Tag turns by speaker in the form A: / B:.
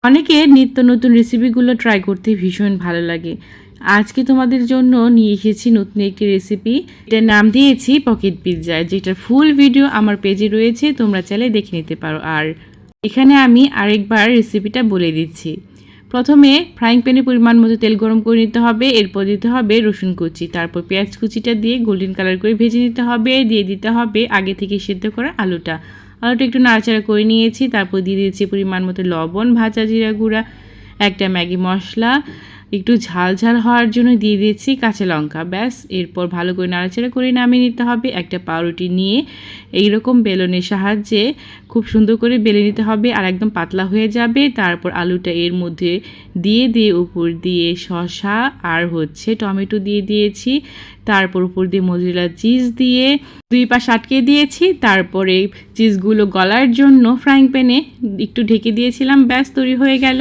A: অনেকে নিত্য নতুন রেসিপিগুলো ট্রাই করতে ভীষণ ভালো লাগে। আজকে তোমাদের জন্য নিয়ে এসেছি নতুন একটি রেসিপি। এটার নাম দিয়েছি পকেট পিৎজা, যেটার ফুল ভিডিও আমার পেজে রয়েছে, তোমরা চাইলে দেখে নিতে পারো। আর এখানে আমি আরেকবার রেসিপিটা বলে দিচ্ছি। প্রথমে ফ্রাইং প্যানে পরিমাণ মতো তেল গরম করে নিতে হবে, এরপর দিতে হবে রসুন কুচি, তারপর পেঁয়াজ কুচিটা দিয়ে গোল্ডেন কালার করে ভেজে নিতে হবে। দিয়ে দিতে হবে আগে থেকে সেদ্ধ করা আলুটা একটু নাড়াচাড়া করে নিয়েছি। তারপর দিয়ে দিয়েছি পরিমাণ মতো লবণ, ভাজা জিরা গুঁড়া, একটা ম্যাগি মশলা, একটু ঝাল ঝাল হওয়ার জন্য দিয়ে দিয়েছি কাঁচা লঙ্কা। ব্যাস, এরপর ভালো করে নাড়াচাড়া করে নামিয়ে নিতে হবে। একটা পাউরুটি নিয়ে এইরকম বেলনের সাহায্যে খুব সুন্দর করে বেলে নিতে হবে, আর একদম পাতলা হয়ে যাবে। তারপর আলুটা এর মধ্যে দিয়ে উপর দিয়ে শসা আর টমেটো দিয়ে দিয়েছি। তারপর উপর দিয়ে মোজেরেলা চিজ দিয়ে 2 পাশ আটকে দিয়েছি। তারপরে চিজগুলো গলার জন্য ফ্রাইং প্যানে একটু ঢেকে দিয়েছিলাম। ব্যাস, তৈরি হয়ে গেল